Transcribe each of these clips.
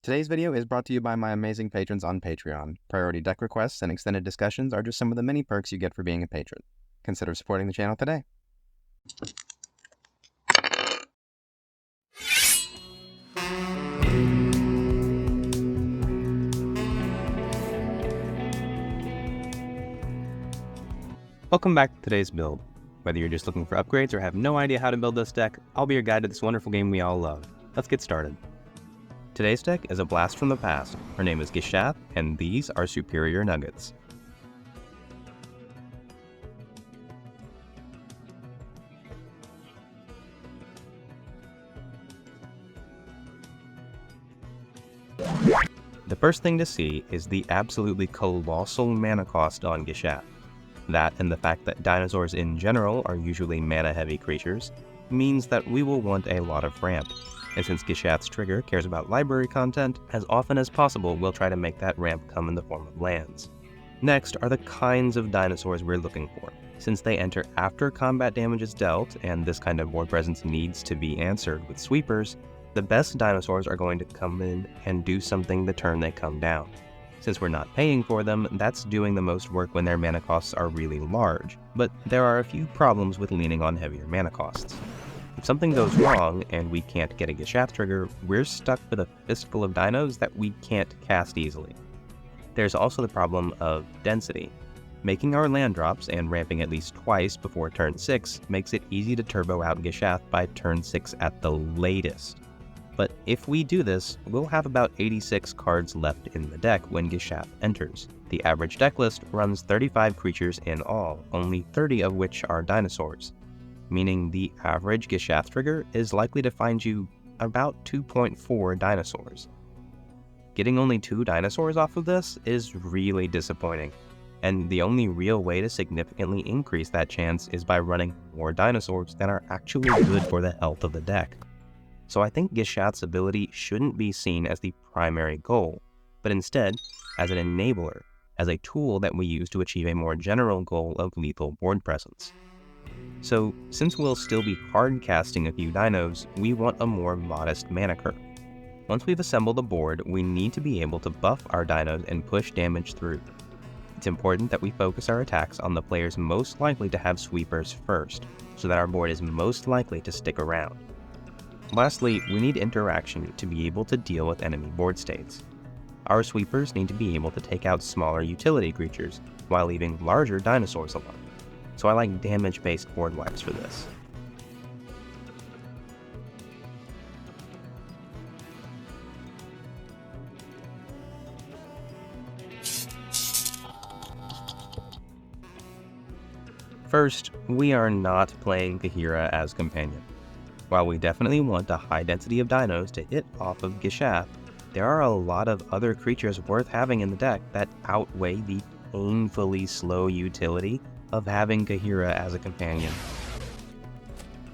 Today's video is brought to you by my amazing patrons on Patreon. Priority deck requests and extended discussions are just some of the many perks you get for being a patron. Consider supporting the channel today. Welcome back to today's build. Whether you're just looking for upgrades or have no idea how to build this deck, I'll be your guide to this wonderful game we all love. Let's get started. Today's deck is a blast from the past. Her name is Gishath, and these are Superior Nuggets. The first thing to see is the absolutely colossal mana cost on Gishath. That, and the fact that dinosaurs in general are usually mana-heavy creatures, means that we will want a lot of ramp. And since Gishath's trigger cares about library content, as often as possible we'll try to make that ramp come in the form of lands. Next are the kinds of dinosaurs we're looking for. Since they enter after combat damage is dealt, and this kind of board presence needs to be answered with sweepers, the best dinosaurs are going to come in and do something the turn they come down. Since we're not paying for them, that's doing the most work when their mana costs are really large, but there are a few problems with leaning on heavier mana costs. If something goes wrong and we can't get a Gishath trigger, we're stuck with a fistful of dinos that we can't cast easily. There's also the problem of density. Making our land drops and ramping at least twice before turn 6 makes it easy to turbo out Gishath by turn 6 at the latest. But if we do this, we'll have about 86 cards left in the deck when Gishath enters. The average deck list runs 35 creatures in all, only 30 of which are dinosaurs, meaning the average Gishath trigger is likely to find you about 2.4 dinosaurs. Getting only 2 dinosaurs off of this is really disappointing, and the only real way to significantly increase that chance is by running more dinosaurs that are actually good for the health of the deck. So I think Gishath's ability shouldn't be seen as the primary goal, but instead as an enabler, as a tool that we use to achieve a more general goal of lethal board presence. So since we'll still be hard casting a few dinos, we want a more modest mana curve. Once we've assembled a board, we need to be able to buff our dinos and push damage through. It's important that we focus our attacks on the players most likely to have sweepers first, so that our board is most likely to stick around. Lastly, we need interaction to be able to deal with enemy board states. Our sweepers need to be able to take out smaller utility creatures, while leaving larger dinosaurs alone. So I like damage-based board wipes for this. First, we are not playing Kahira as companion. While we definitely want a high density of dinos to hit off of Gishath, there are a lot of other creatures worth having in the deck that outweigh the painfully slow utility of having Kahira as a companion.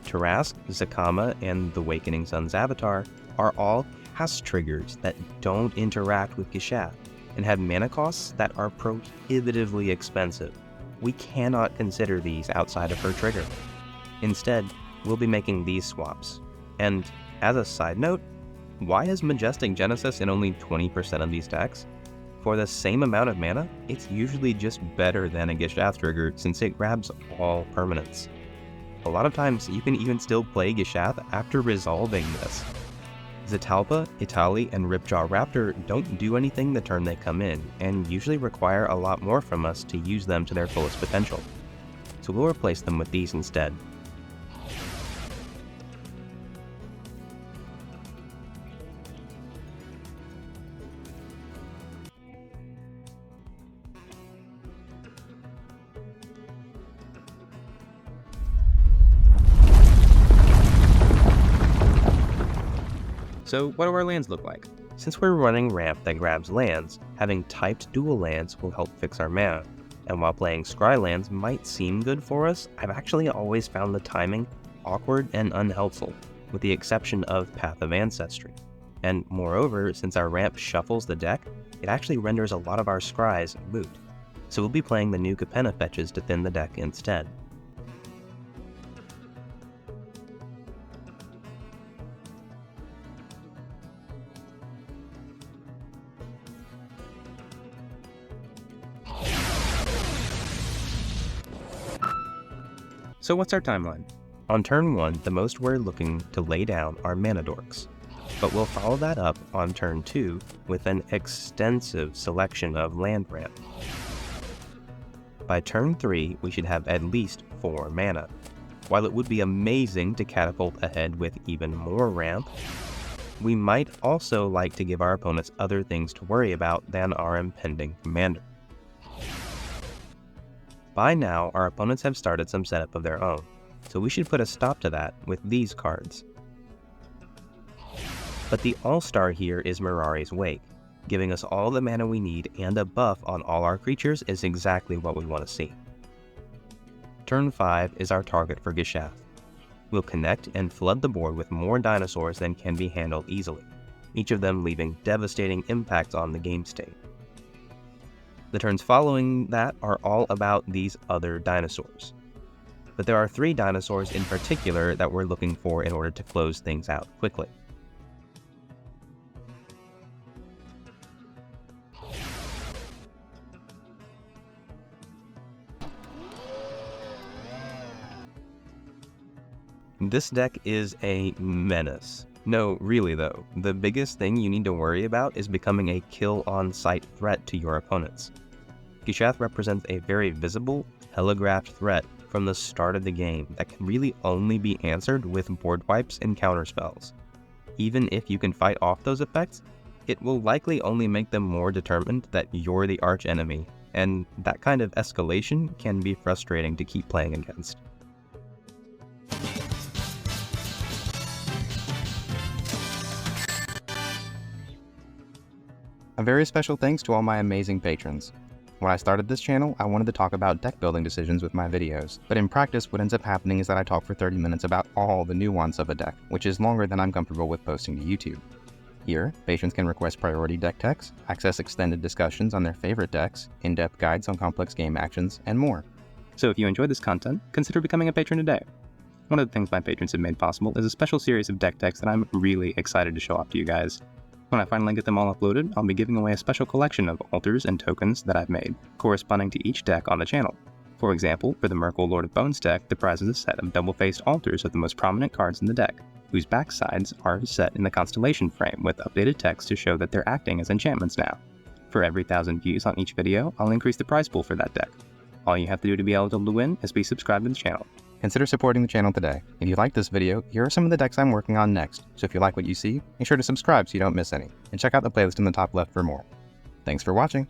Tarask, Zakama, and the Awakening Sun's Avatar are all cast triggers that don't interact with Gishath and have mana costs that are prohibitively expensive. We cannot consider these outside of her trigger. Instead, we'll be making these swaps. And as a side note, why is Majestic Genesis in only 20% of these decks? For the same amount of mana, it's usually just better than a Gishath trigger since it grabs all permanents. A lot of times you can even still play Gishath after resolving this. Zatalpa, Itali, and Ripjaw Raptor don't do anything the turn they come in, and usually require a lot more from us to use them to their fullest potential. So we'll replace them with these instead. So what do our lands look like? Since we're running ramp that grabs lands, having typed dual lands will help fix our mana. And while playing scry lands might seem good for us, I've actually always found the timing awkward and unhelpful, with the exception of Path of Ancestry. And moreover, since our ramp shuffles the deck, it actually renders a lot of our scries moot. So we'll be playing the new Capenna fetches to thin the deck instead. So what's our timeline? On turn 1, the most we're looking to lay down are mana dorks, but we'll follow that up on turn 2 with an extensive selection of land ramp. By turn 3, we should have at least 4 mana. While it would be amazing to catapult ahead with even more ramp, we might also like to give our opponents other things to worry about than our impending commander. By now, our opponents have started some setup of their own, so we should put a stop to that with these cards. But the all-star here is Mirari's Wake. Giving us all the mana we need and a buff on all our creatures is exactly what we want to see. Turn 5 is our target for Gishath. We'll connect and flood the board with more dinosaurs than can be handled easily, each of them leaving devastating impacts on the game state. The turns following that are all about these other dinosaurs. But there are 3 dinosaurs in particular that we're looking for in order to close things out quickly. This deck is a menace. No, really though, the biggest thing you need to worry about is becoming a kill-on-sight threat to your opponents. Gishath represents a very visible, telegraphed threat from the start of the game that can really only be answered with board wipes and counterspells. Even if you can fight off those effects, it will likely only make them more determined that you're the arch-enemy, and that kind of escalation can be frustrating to keep playing against. A very special thanks to all my amazing patrons. When I started this channel, I wanted to talk about deck building decisions with my videos, but in practice what ends up happening is that I talk for 30 minutes about all the nuance of a deck, which is longer than I'm comfortable with posting to YouTube. Here, patrons can request priority deck techs, access extended discussions on their favorite decks, in-depth guides on complex game actions, and more. So if you enjoyed this content, consider becoming a patron today. One of the things my patrons have made possible is a special series of deck techs that I'm really excited to show off to you guys. When I finally get them all uploaded, I'll be giving away a special collection of altars and tokens that I've made, corresponding to each deck on the channel. For example, for the Merkle Lord of Bones deck, the prize is a set of double-faced altars of the most prominent cards in the deck, whose backsides are set in the constellation frame with updated text to show that they're acting as enchantments now. For every 1,000 views on each video, I'll increase the prize pool for that deck. All you have to do to be eligible to win is be subscribed to the channel. Consider supporting the channel today. If you like this video, here are some of the decks I'm working on next, so if you like what you see, make sure to subscribe so you don't miss any, and check out the playlist in the top left for more. Thanks for watching!